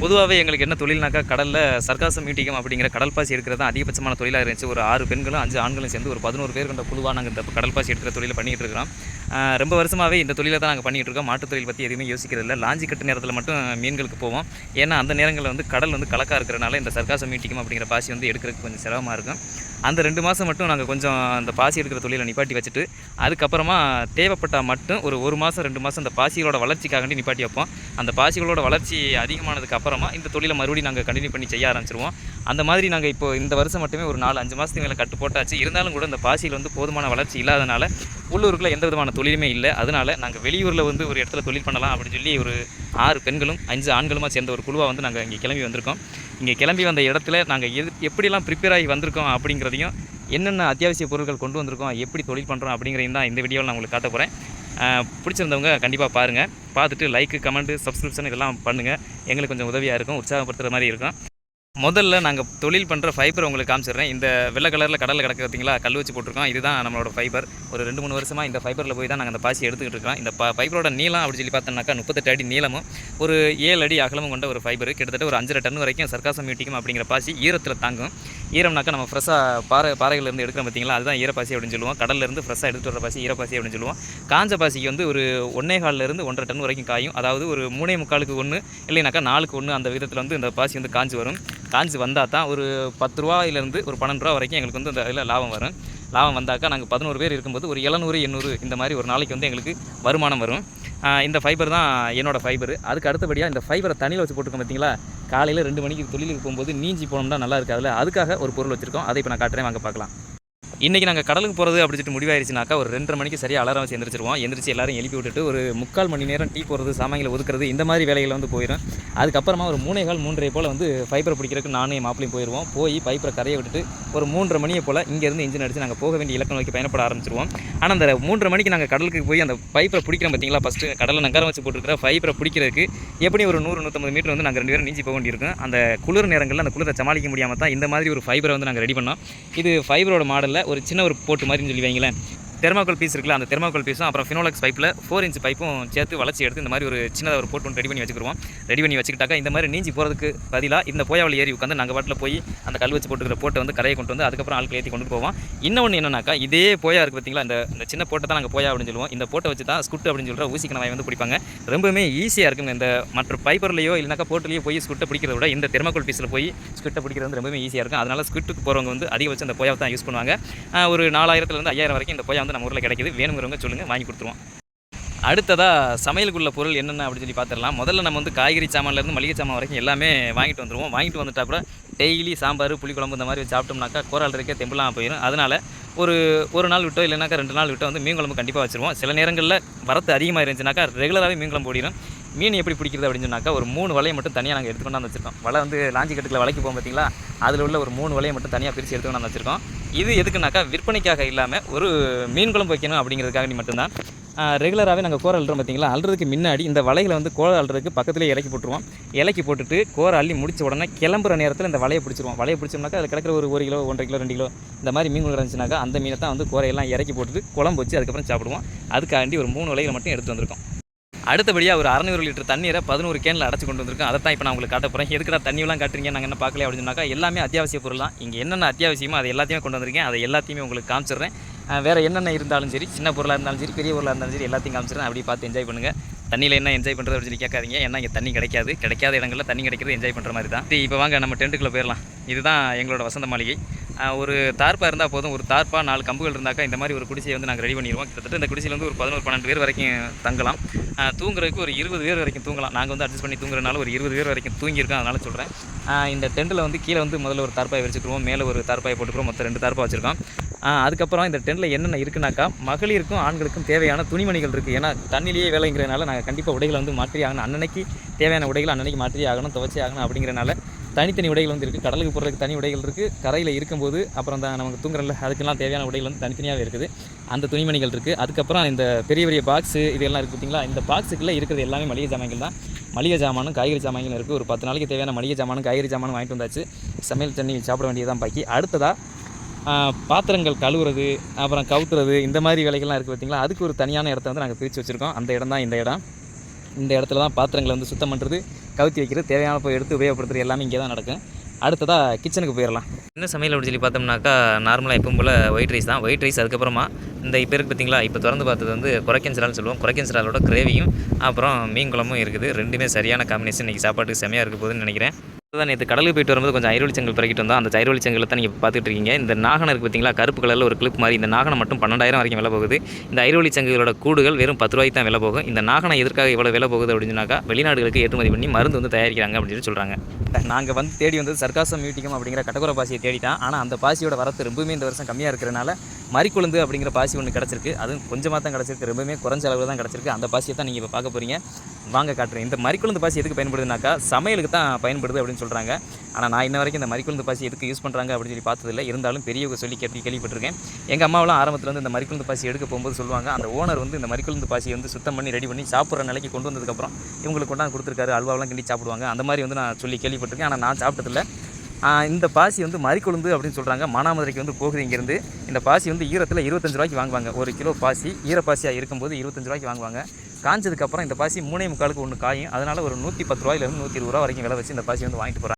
பொதுவாகவே எங்களுக்கு என்ன தொழில்னாக்கா கடலில் சர்க்காசம் மீட்டிங்கம் அப்படிங்கிற கடல் பாசி எடுக்கிறது தான் அதிகபட்சமான தொழிலாக இருந்துச்சு. ஒரு 6 பெண்களும் 5 ஆண்களும் சேர்ந்து ஒரு 11 பேர் கொண்ட குழுவாக நாங்கள் இந்த கடல் பாசி எடுக்கிற தொழிலை பண்ணிகிட்டு இருக்கிறோம். ரொம்ப வருஷமாகவே இந்த தொழிலை தான் நாங்கள் பண்ணிகிட்டு இருக்கோம். மாட்டுத் தொழில் பற்றி எதுவுமே யோசிக்கிறதில்ல. லாஞ்சி கட்டு நேரத்தில் மட்டும் மீன்களுக்கு போவோம். ஏன்னா அந்த நேரங்களில் வந்து கடல் வந்து கலக்காக இருக்கிறனால இந்த சர்க்காசம் மீட்டிங்கம் அப்படிங்கிற பாசி வந்து எடுக்கிறதுக்கு கொஞ்சம் சிரமமாக இருக்கும். அந்த 2 மாதம் மட்டும் நாங்கள் கொஞ்சம் அந்த பாசி எடுக்கிற தொழிலை நிப்பாட்டி வச்சுட்டு அதுக்கப்புறமா தேவைப்பட்டால் மட்டும் ஒரு மாதம் 2 மாதம் அந்த பாசிகளோட வளர்ச்சிக்காக நிப்பாட்டி வைப்போம். அந்த பாசிகளோட வளர்ச்சி அதிகமானதுக்கு அப்புறமா இந்த தொழிலை மறுபடியும் நாங்கள் கண்டினியூ பண்ணி செய்ய ஆரம்பிச்சிருவோம். அந்த மாதிரி நாங்கள் இப்போ இந்த வருஷம் மட்டுமே ஒரு 4-5 மாதத்துக்கு மேலே கட்டு போட்டாச்சு. இருந்தாலும் கூட இந்த பாசியில் வந்து போதுமான வளர்ச்சி இல்லாதனால உள்ளூருக்குள்ள எந்த விதமான தொழிலுமே இல்லை. அதனால் நாங்கள் வெளியூரில் வந்து ஒரு இடத்துல தொழில் பண்ணலாம் அப்படின்னு சொல்லி ஒரு 6 பெண்களும் 5 ஆண்களுமாக சேர்ந்த ஒரு குழுவாக வந்து நாங்கள் இங்கே கிளம்பி வந்திருக்கோம். இங்கே கிளம்பி வந்த இடத்துல நாங்கள் எப்படிலாம் ப்ரிப்பேர் ஆகி வந்திருக்கோம் அப்படிங்கிறதையும் என்னென்ன அத்தியாவசிய பொருட்கள் கொண்டு வந்திருக்கோம், எப்படி தொழில் பண்ணுறோம் அப்படிங்கிறதையும் தான் இந்த வீடியோவில் நான் உங்களுக்கு காட்ட போகிறேன். பிடிச்சிருந்தவங்க கண்டிப்பாக பாருங்கள். பார்த்துட்டு லைக்கு, கமெண்ட்டு, சப்ஸ்கிரிப்ஷன் இதெல்லாம் பண்ணுங்கள். எங்களுக்கு கொஞ்சம் உதவியாக இருக்கும், உற்சாகப்படுத்துகிற மாதிரி இருக்கும். முதல்ல நாங்கள் தொழில் பண்ணுற ஃபைபர் உங்களுக்கு காமிச்சிடுறேன். இந்த வெள்ளை கலரில் கடலில் கிடக்கு பார்த்தீங்களா, கல் வச்சு போட்டிருக்கோம். இதுதான் நம்மளோட ஃபைபர். ஒரு 2-3 வருஷமாக இந்த ஃபைபரில் போய் தான் நாங்கள் அந்த பாசி எடுத்துக்கிட்டு இருக்கோம். இந்த ஃபைபரோட நீளம் அப்படி சொல்லி பார்த்தோம்னாக்கா 38 அடி நீளமும் ஒரு 7 அடி அகலமும் கொண்ட ஒரு ஃபைபர். கிட்டத்தட்ட ஒரு 5.5 டன் வரைக்கும் சர்க்காசம் மீட்டிங்கம் அப்படிங்கிற பாசி ஈரத்தில் தாங்கும். ஈரம்னாக்கா நம்ம ஃப்ரெஷ்ஷாக பாறையிலேருந்து எடுக்கிறோம் பார்த்தீங்களா, அதுதான் ஈரப்பாசி அப்படின்னு சொல்லுவோம். கடல்லேருந்து ஃப்ரெஷ்ஷாக எடுத்துகிட்டு வர பாசி ஈரப்பாசி அப்படின்னு சொல்லுவோம். காஞ்ச பாசிக்கு வந்து ஒரு 1.25 1.5 டன் வரைக்கும் காயும். அதாவது ஒரு 3.25க்கு 1 இல்லைனாக்கா 4க்கு 1 அந்த விதத்தில் வந்து இந்த பாசி வந்து காஞ்சி வரும். காஞ்சி வந்தால் தான் ஒரு 10 ரூபாயிலேருந்து ஒரு 12 ரூபா வரைக்கும் எங்களுக்கு வந்து இந்த இதில் லாபம் வரும். லாபம் வந்தாக்கா நாங்கள் 11 பேர் இருக்கும்போது ஒரு 700 800 இந்த மாதிரி ஒரு நாளைக்கு வந்து எங்களுக்கு வருமானம் வரும். இந்த ஃபைபர் தான் என்னோடய ஃபைபர். அதுக்கு அடுத்தபடியாக இந்த ஃபைபரை தண்ணியில் வச்சு போட்டுருக்கோம் பார்த்தீங்களா, காலையில் 2 மணிக்கு தொழிலுக்கு போகும்போது நீஞ்சி போனோம்னா நல்லா இருக்காதுல்ல, அதுக்காக ஒரு பொருள் வச்சுருக்கோம். அதை இப்போ நான் காட்டுறேன், வாங்க பார்க்கலாம். இன்றைக்கி நாங்கள் கடலுக்கு போகிறது அப்படி சொல்லிட்டு முடிவாயிருச்சுனாக்கா ஒரு 2:30 மணிக்கு சரியாக அலாரம் வச்சு எந்திரிச்சு எல்லாரும் எழுப்பி விட்டுட்டு ஒரு 3/4 மணி நேரம் டீ போடுறது, சாமான்களை ஒதுக்குறது, இந்த மாதிரி வேலைகள் வந்து போயிடும். அதுக்கப்புறமா ஒரு 3:15 3:30 போல் வந்து ஃபைபரை பிடிக்கிறதுக்கு நானும் என் மாப்பிளையும் போயிடுவோம். போய் பைப்பரை கரையை விட்டுட்டு ஒரு 3:30 மணியை போல் இங்கேருந்து இன்ஜின் அடித்து நாங்கள் போக வேண்டிய இலக்கம் நோக்கி பயணப்பட ஆரம்பிச்சிருவோம். ஆனால் அந்த 3:30 மணிக்கு நாங்கள் கடலுக்கு போய் அந்த பைப்பரை பிடிக்கிறோம் பார்த்தீங்களா, ஃபஸ்ட்டு கடலில் நகரம் வச்சு போட்டுருக்கிற ஃபைப்பரை பிடிக்கிறதுக்கு எப்படி ஒரு 100-150 மீட்டர் வந்து நாங்கள் 2 பேரும் நீஞ்சி போக வேண்டியிருக்கும். அந்த குளிர் நேரங்களில் அந்த குளிரை சமாளிக்க முடியாமல் தான் இந்த மாதிரி ஒரு ஃபைபரை வந்து நாங்கள் ரெடி பண்ணோம். இது ஃபைபரோட மாடலில் ஒரு சின்ன ஒரு போட்டு மாதிரின்னு சொல்லி வைங்களேன். தெர்மாக்கோல் பீஸ் இருக்குல்ல, அந்த தெர்மாக்கோல் பீஸும் அப்புறம் ஃபினோலக்ஸ் பைப்பில் 4 இன்ச் பைப்பும் சேர்த்து வளர்ச்சி எடுத்து இந்த மாதிரி ஒரு சின்னதாக ஒரு போட்டு ஒன்று ரெடி பண்ணி வச்சுக்கிடுவோம். ரெடி பண்ணி வச்சுக்கிட்டாக்கா இந்த மாதிரி நீஞ்சி போகிறதுக்கு பதிலாக இந்த போயாவில் ஏறி உட்காந்து நாங்கள் பாட்டில் போய் அந்த கல் வச்சு போட்டுக்கிற போட்டை வந்து கரையை கொண்டு வந்து அதுக்கப்புறம் ஆட்கள் ஏற்றி கொண்டு போவோம். இன்னொன்று என்னன்னாக்கா, இதே போயா இருக்குது பார்த்தீங்களா, இந்த சின்ன போட்டை தான் நாங்கள் போயா அப்படின்னு சொல்லுவோம். இந்த போட்டை வச்சு தான் ஸ்குட்டு அப்படின்னு சொல்கிற ஊசி கணவாய் வந்து பிடிப்பாங்க. ரொம்பவுமே ஈஸியாக இருக்குங்க. இந்த மற்ற பைப்பர்லையோ இல்லைனாக்கா போட்டுலையோ போய் ஸ்குட்டை பிடிக்கிறத விட இந்த தெர்மாக்கோல் பீஸில் போய் ஸ்குட்டை பிடிக்கிறது வந்து ரொம்பவே ஈஸியாக இருக்கும். அதனால் ஸ்குட்டுக்கு போகிறவங்க வந்து அதிகபட்சம் அந்த போயாவை தான் யூஸ் பண்ணுவாங்க. ஒரு 4000 5000 வரைக்கும் இந்த போயா வந்து நம்ம ஊரில் கிடைக்கிது. வேணுங்கிறவங்க சொல்லுங்கள், வாங்கி கொடுத்துருவோம். அடுத்ததாக சமையலுக்குள்ள பொருள் என்னென்ன அப்படின்னு சொல்லி பார்த்துடலாம். முதல்ல நம்ம வந்து காய்கறி சாமான்லேருந்து மளிகை சாமான் வரைக்கும் எல்லாமே வாங்கிட்டு வந்துடுவோம். வாங்கிட்டு வந்துட்டா கூட டெய்லி சாம்பார், புளிக்குழம்பு இந்த மாதிரி சாப்பிட்டோம்னாக்கா கோரால் தெம்புலாம் போயிடும். அதனால் ஒரு நாள் விட்டோ இல்லைனாக்கா 2 நாள் விட்டோ வந்து மீன் குழம்பு கண்டிப்பாக வச்சுருவோம். சில நேரங்களில் வரத்து அதிகமாக இருந்துச்சுனாக்கா ரெகுலராகவே மீன் குழம்பு ஓடிடும். மீன் எப்படி பிடிக்கிறது அப்படின்னு சொன்னாக்கா ஒரு 3 வலையை மட்டும் தனியாக நாங்கள் எடுத்து கொண்டாந்து வச்சுருக்கோம். வலை வந்து லாஞ்சி கட்டுக்கில் வலைக்கு போகும் பார்த்தீங்களா, அதில் உள்ள ஒரு 3 வலையை மட்டும் தனியாக பிரித்து எடுத்து கொண்டாந்து வச்சுருக்கோம். இது எதுக்குனாக்கா விற்பனைக்காக இல்லாமல் ஒரு மீன் குழம்பு வைக்கணும் அப்படிங்கிறதுக்காக மட்டும்தான். ரெகுலராகவே நாங்கள் கோரை அள்ளுறோம் பார்த்தீங்களா, அள்ளுறதுக்கு முன்னாடி இந்த வலைகளை வந்து கோரை அள்ளுறதுக்கு பக்கத்துலேயே இலக்கி போட்டுருவோம். இலக்கி போட்டுட்டு கோரை அள்ளி முடிச்ச உடனே கிளம்புற நேரத்தில் இந்த வலையை பிடிச்சிருவோம். வலையை பிடிச்சோம்னாக்கா அதில் கிடக்கிற ஒரு கிலோ 1.5 கிலோ 2 கிலோ இந்த மாதிரி மீன் இருந்துச்சுனாக்கா அந்த மீனை தான் வந்து கோரையெல்லாம் இறக்கி போட்டுட்டு குழம்பு வச்சு அதுக்கப்புறம் சாப்பிடுவோம். அதுக்காண்டி ஒரு 3 வலைகளை மட்டும் எடுத்து வந்திருக்கோம். அடுத்தபடியாக ஒரு 600 லிட்டர் தண்ணீரை 11 கேனில் அடைச்சி கொண்டு வந்திருக்கோம். அதை தான் இப்போ நான் உங்களுக்கு காட்ட போகிறேன். எதுக்குடா தண்ணியெல்லாம் காட்டுறீங்க, நாங்கள் என்ன பார்க்கல அப்படின்னு சொன்னாக்கா எல்லாமே அத்தியாவசிய பொருள் தான். இங்கே என்னென்ன அத்தியாவசியமோ அதை எல்லாத்தையுமே கொண்டு வந்திருக்கேன். அதை எல்லாத்தையுமே உங்களுக்கு காமிச்சிடுறேன். வேறு என்னென்ன இருந்தாலும் சரி, சின்ன பொருளாக இருந்தாலும் சரி, பெரிய பொருளாக இருந்தாலும் சரி, எல்லாத்தையும் காமிச்சிடுறேன். அப்படி பார்த்து என்ஜாய் பண்ணுங்கள். தண்ணியில் என்ன என்ஜாய் பண்ணுறது அப்படின்னு சொல்லி கேட்காதீங்க. ஏன்னா இங்கே தண்ணி கிடைக்காத இடங்களில் தண்ணி கிடைக்கிறது என்ஜாய் பண்ணுற மாதிரி தான். இப்போ வாங்க நம்ம டென்ட்டுக்குள்ளே போயிடலாம். இதுதான் எங்களோட வசந்த மாளிகை. ஒரு தார்ப்பாக இருந்தால் போதும். ஒரு தார்ப்பா 4 கம்புகள் இருந்தாக்கா இந்த மாதிரி ஒரு குடிசையை வந்து நாங்கள் ரெடி பண்ணிடுவோம். கிட்டத்தட்ட இந்த குடிசையில் வந்து ஒரு 11-12 பேர் வரைக்கும் தங்கலாம். தூங்குறதுக்கு ஒரு 20 பேர் வரைக்கும் தூங்கலாம். நாங்கள் வந்து அட்ஜஸ்ட் பண்ணி தூங்குறதுனால ஒரு 20 பேர் வரைக்கும் தூங்கியிருக்கோம். அதனால் சொல்கிறேன். இந்த டென்ட்டில் வந்து கீழே வந்து முதல்ல ஒரு தார்ப்பாயை வச்சுக்குவோம், மேலே ஒரு தார்ப்பாயை போட்டுக்கிறோம். மொத்தம் 2 தார்ப்பா வச்சுருக்கோம். அதுக்கப்புறம் இந்த டென்ட்டில் என்னென்ன இருக்குனாக்கா, மகளிருக்கும் ஆண்களுக்கும் தேவையான துணிமணிகள் இருக்குது. ஏன்னா தண்ணிலேயே வேலைங்கிறதுனால நாங்கள் கண்டிப்பாக உடைகளை வந்து மாற்றி ஆகணும். அன்னன்னைக்கு தேவையான உடைகளை அன்னன்னைக்கு மாற்றி ஆகணும், துவைச்சே ஆகணும். அப்படிங்கிறனால தனித்தனி உடைகள் வந்து இருக்குது. கடலுக்கு போகிறதுக்கு தனி உடைகள் இருக்குது. கரையில் இருக்கும்போது அப்புறம் தான் நமக்கு தூங்குறல அதுக்கெல்லாம் தேவையான உடைகள் வந்து தனித்தனியாகவே இருக்குது. அந்த துணிமணிகள் இருக்குது. அதுக்கப்புறம் இந்த பெரிய பெரிய பாக்ஸு இதெல்லாம் இருக்குது பார்த்தீங்களா, இந்த பாக்ஸுக்குள்ளே இருக்கிறது எல்லாமே மளிகை சாமான்கள் தான். மளிகை சாமானும் காய்கறி சாமான்களும் இருக்குது. ஒரு 10 நாளைக்கு தேவையான மளிகை சாமானும் காய்கறி சாமானும் வாங்கிட்டு வந்தாச்சு. சமையல் தண்ணி சாப்பிட வேண்டியதான் பாக்கி. அடுத்ததாக பாத்திரங்கள் கழுவுறது, அப்புறம் கவுத்துறது, இந்த மாதிரி வேலைகள்லாம் இருக்குது பார்த்திங்களா. அதுக்கு ஒரு தனியான இடத்த வந்து நாங்கள் பிரித்து வச்சுருக்கோம். அந்த இடம் தான் இந்த இடம். இந்த இடத்துல தான் பாத்திரங்களை வந்து சுத்தம் பண்ணுறது, கவுத்தி வைக்கிறது, தேவையான போய் எடுத்து உபயோகப்படுத்துறது எல்லாமே இங்கே தான் நடக்கும். அடுத்ததாக கிச்சனுக்கு போயிடலாம். என்ன சமையல் அப்படின்னு சொல்லி பார்த்தோம்னாக்கா, நார்மலாக எப்பவும் போல் ஒயிட் ரைஸ் தான். ஒயிட் ரைஸ் அதுக்கப்புறமா இந்த இப்போ இருக்குது பார்த்தீங்களா, இப்போ திறந்து பார்த்தது வந்து குறைக்கஞ்சிரால்னு சொல்லுவோம். குறைக்கஞ்சிராலோட கிரேவியும் அப்புறம் மீன் குழம்பும் இருக்குது. ரெண்டுமே சரியான காம்பினேஷன். இன்றைக்கி சாப்பாட்டுக்கு செமையாக இருக்க போகுதுன்னு நினைக்கிறேன். தான் நேற்று கடலுக்கு போயிட்டு வரும்போது கொஞ்சம் ஐரோலி செங்கல் பிறக்கிட்டு வந்தோம். அந்த ஐரோலி செங்கலை தான் நீங்கள் பார்த்துட்டு இருக்கீங்க. இந்த நாகனம் இருக்குது பார்த்தீங்களா, கருப்பு கலரில் ஒரு கிளிப் மாதிரி. இந்த நாகனம் மட்டும் 12,000 வரைக்கும் விலை போகுது. இந்த ஐரோலி செங்கலோட கூடுகள் வெறும் 10 ரூபாய்க்கு தான் விலை போகும். இந்த நாகனம் எதற்காக இவ்வளோ விலை போகுது அப்படின்னு சொன்னாக்கா, வெளிநாடுகளுக்கு ஏற்றுமதி பண்ணி மருந்து வந்து தயாரிக்கிறாங்க அப்படின்னு சொல்லி சொல்கிறாங்க. நாங்கள் வந்து தேடி வந்தது சர்க்காசம் மியூட்டிகம் அப்படிங்கிற கடற்கரை பாசியை தேடிட்டான். ஆனால் அந்த பாசியோட வரத்து ரொம்பவுமே இந்த வருஷம் கம்மியாக இருக்கிறனால மறிக்குழுந்து அப்படிங்கிற பாசி ஒன்று கிடச்சிருக்கு. அதுவும் கொஞ்சமாக தான் கிடச்சிருக்கு, ரொம்பவுமே குறைஞ்ச அளவில் தான் கிடச்சிருக்கு. அந்த பாசியை தான் நீங்கள் இப்போ பார்க்க போகிறீங்க. வாங்க காட்டுறேன். இந்த மறிக்குழுந்து பாசி எதுக்கு பயன்படுதுனாக்கா, சமையலுக்கு தான் பயன்படுது அப்படின்னு சொல்கிறாங்க. ஆனால் நான் இன்ன வரைக்கும் இந்த மறிக்குழுந்து பாசி எதுக்கு யூஸ் பண்ணுறாங்க அப்படின்னு சொல்லி பார்த்ததில்லை. இருந்தாலும் பெரியவங்க சொல்லி கேள்விப்பட்டிருக்கேன். எங்கள் அம்மாவெல்லாம் ஆரம்பத்தில் வந்து இந்த மறிக்குழுந்து பாசி எடுக்க போகும்போது சொல்லுவாங்க, அந்த ஓனர் வந்து இந்த மறிக்குழுந்து பாசியை வந்து சுத்தம் பண்ணி ரெடி பண்ணி சாப்பிட்ற நிலைக்கு கொண்டு வந்ததுக்கப்புறம் இவங்களுக்கு கொண்டாந்து கொடுத்துருக்காரு. அல்வாவெல்லாம் கிண்டி சாப்பிடுவாங்க. அந்த மாதிரி வந்து நான் சொல்லி கேள்விப்பட்டிருக்கேன். ஆனால் நான் சாப்பிட்டதில்லை. இந்த பாசி வந்து மறிக்குழுந்து அப்படின்னு சொல்கிறாங்க. மானாமதுரைக்கு வந்து போகுது இங்கேருந்து. இந்த பாசி வந்து ஈரத்தில் 25 ரூபாய்க்கு வாங்குவாங்க. 1 கிலோ பாசி ஈரப்பாசியாக இருக்கும்போது 25 ரூபாய்க்கு வாங்குவாங்க. காஞ்சதுக்கப்புறம் இந்த பாசி 3.25 ஒன்று காயும். அதனால் ஒரு 110 ரூபாயிலிருந்து 120 ரூபா வரைக்கும் விலை வச்சு இந்த பாசி வந்து வாங்கிட்டு போகிறாங்க.